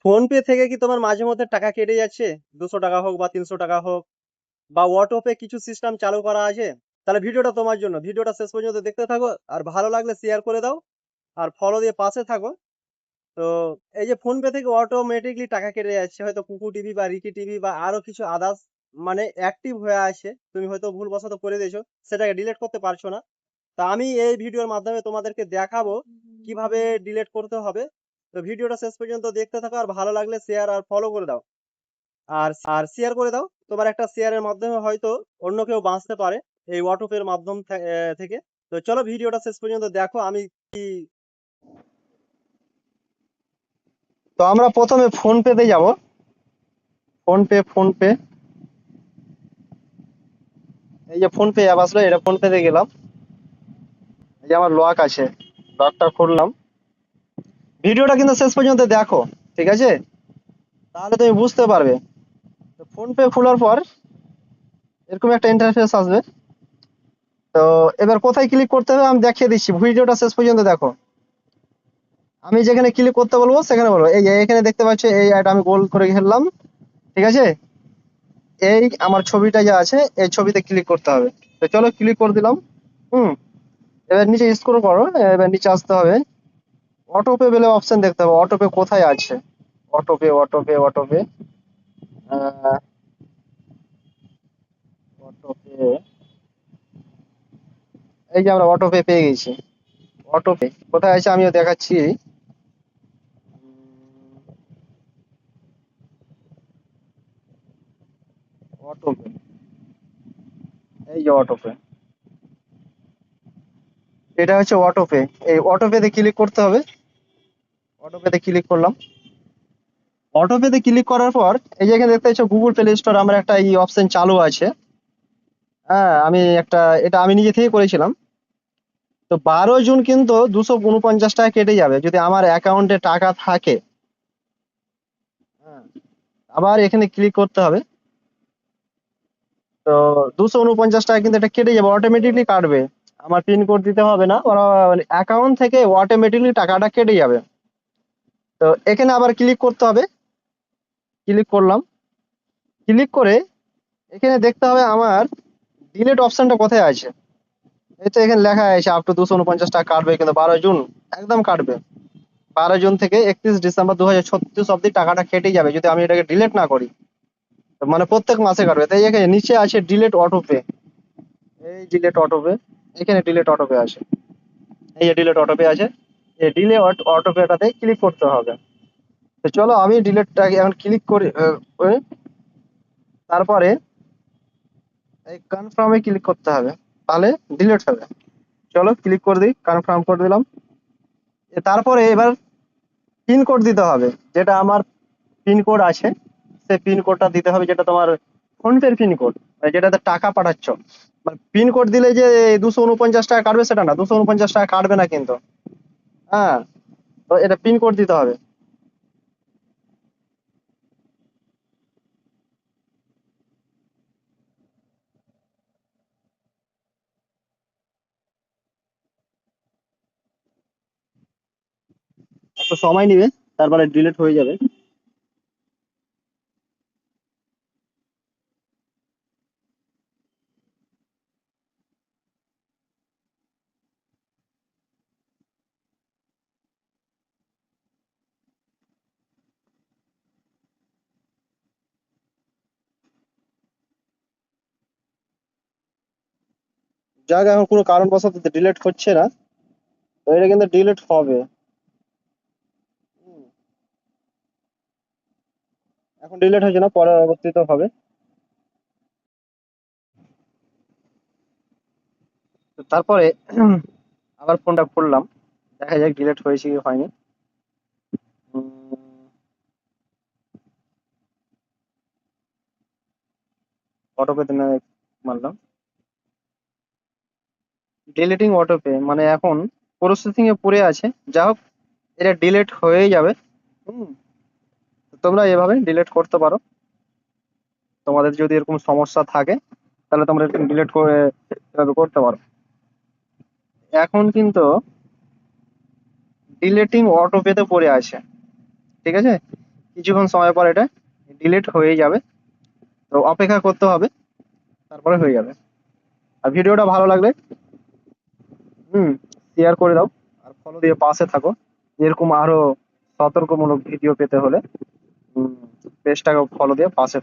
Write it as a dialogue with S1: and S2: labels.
S1: Phone pay থেকে কি তোমার মাঝে মধ্যে টাকা কেটে যাচ্ছে? 200 টাকা হোক বা 300 টাকা হোক, বা অটো পে কিছু সিস্টেম চালু করা আছে? তাহলে ভিডিওটা তোমার জন্য। ভিডিওটা শেষ পর্যন্ত দেখতে থাকো, আর ভালো লাগলে শেয়ার করে দাও, আর ফলো দিয়ে পাশে থাকো। তো এই যে ফোন পে থেকে অটোমেটিকলি টাকা কেটে যাচ্ছে, হয়তো কুকু টিভি বা রিকি টিভি বা আরো কিছু আদার্স মানে অ্যাক্টিভ হয়ে আছে, তুমি হয়তো ভুলবশত করে দিয়েছো, সেটাকে ডিলিট করতে পারছো না। তা আমি এই ভিডিওর মাধ্যমে তোমাদেরকে দেখাবো কিভাবে ডিলিট করতে হবে। তো ভিডিওটা শেষ পর্যন্ত দেখতে থাকো, আর ভালো লাগলে শেয়ার আর ফলো করে দাও। আর শেয়ার করে দাও, তোমার একটা শেয়ারের মাধ্যমে হয়তো অন্য কেউ বাঁচতে পারে এই অটোপের মাধ্যম থেকে। তো চলো ভিডিওটা শেষ পর্যন্ত দেখো আমি কি। তো আমরা প্রথমে ফোন পেতে যাব। ফোন পে এই যে ফোন পে অ্যাপ আসলো, এটা ফোন পেতে গেলাম। এই যে আমার লক আছে, লকটা খুললাম। ভিডিওটা কিন্তু শেষ পর্যন্ত দেখো, ঠিক আছে? তাহলে তুমি বুঝতে পারবে। তো ফোন পে খোলার পর এরকম একটা ইন্টারফেস আসবে। তো এবার কোথায় ক্লিক করতে হবে আমি দেখিয়ে দিচ্ছি, ভিডিওটা শেষ পর্যন্ত দেখো। আমি যেখানে ক্লিক করতে বলবো সেখানে বলবো। এই যে এখানে দেখতে পাচ্ছ, এই অ্যাড আমি গোল করে ঘেরলাম, ঠিক আছে? এই আমার ছবিটা যা আছে এই ছবিতে ক্লিক করতে হবে। তো চলো ক্লিক করে দিলাম। হুম। এবার নিচে স্ক্রল করো, এবার নিচে আসতে হবে। অটোপে বলে অপশন দেখতে হবে, অটোপে কোথায় আছে? অটোপে অটোপে এই যে আমরা অটোপে পেয়ে গেছি। অটোপে কোথায় আছে আমিও দেখাচ্ছি। অটোপে, এই যে অটোপে, এটা হচ্ছে অটোপে। এই অটোপেতে ক্লিক করতে হবে। অটোপেতে ক্লিক করলাম। অটোপেতে ক্লিক করার পর এই যে এখানে দেখতে পাচ্ছ গুগল প্লে স্টোর আমার একটা এই অপশন চালু আছে। হ্যাঁ, এটা আমি নিজে থেকে করেছিলাম। তো 12 জুন কিন্তু 249 টাকা কেটে যাবে যদি আমার অ্যাকাউন্টে টাকা থাকে। হ্যাঁ, আবার এখানে ক্লিক করতে হবে। তো 249 টাকা কিন্তু এটা কেটে যাবে, অটোমেটিকলি কাটবে। আমার পিন কোড দিতে হবে না, ওরা অ্যাকাউন্ট থেকে অটোমেটিকলি টাকাটা কেটে যাবে। তো এখানে আবার ক্লিক করতে হবে। ক্লিক করলাম। ক্লিক করে এখানে দেখতে হবে আমার ডিলিট অপশনটা কোথায় আছে। এই তো এখানে লেখা আছে আপ টু 249 টাকা কাটবে, কিন্তু 12 জুন একদম কাটবে। 12 জুন থেকে 31 ডিসেম্বর 2036 অব্দি টাকাটা কেটে যাবে যদি আমি এটাকে ডিলিট না করি। তো মানে প্রত্যেক মাসে কাটবে। তাই এখানে নিচে আছে ডিলিট অটোপে। এই ডিলিট অটোপে, এখানে ডিলিট অটোপে আছে। এই যে ডিলিট অটোপে আছে, এই ডিলিট অটোপেটাতে ক্লিক করতে হবে। তো চলো আমি ডিলিটটাকে এখন ক্লিক করি। করে তারপরে এই কনফার্মে ক্লিক করতে হবে, তাহলে ডিলিট হবে। চলো ক্লিক করে দিই, কনফার্ম করে দিলাম। তারপরে এবার পিন কোড দিতে হবে, যেটা আমার পিন কোড আছে সেই পিন কোডটা দিতে হবে, যেটা তোমার ফোন পের পিন কোড, যেটাতে টাকা পাঠাচ্ছ। পিন কোড দিলে যে 249 টাকা কাটবে সেটা না, 249 টাকা কাটবে না কিন্তু। হ্যাঁ, তো এটা পিন কোড দিতে হবে। একটু সময় নিবে, তারপরে ডিলিট হয়ে যাবে। যাক, এখন কোনো কারণবশত ডিলিট হচ্ছে না, তো এটা কিন্তু ডিলিট হবে। হুম, এখন ডিলিট হচ্ছে না, পরবর্তীতে হবে। তো তারপরে আবার ফোনটা খুললাম, দেখা যাক ডিলিট হয়েছে কি হয়নি। অটোপে মারলাম। ডিলিটিং অটোপে মানে এখন প্রসেসিং এ পড়ে আছে। যা হোক, এটা ডিলিট হয়ে যাবে। হুম, তো তোমরা এভাবে ডিলিট করতে পারো। তোমাদের যদি এরকম সমস্যা থাকে তাহলে তোমরা এরকম ডিলিট করে এভাবে করতে পারো। এখন কিন্তু ডিলিটিং অটোপেতে পড়ে আছে, ঠিক আছে? কিছুক্ষণ সময় পর এটা ডিলিট হয়ে যাবে। তো অপেক্ষা করতে হবে, তারপরে হয়ে যাবে। আর ভিডিওটা ভালো লাগলে শেয়ার করে দাও, আর ফলো দিয়ে পাশে থাকো। এরকম আরো সতর্কমূলক ভিডিও পেতে হলে পেজটাকে ফলো দিয়ে পাশে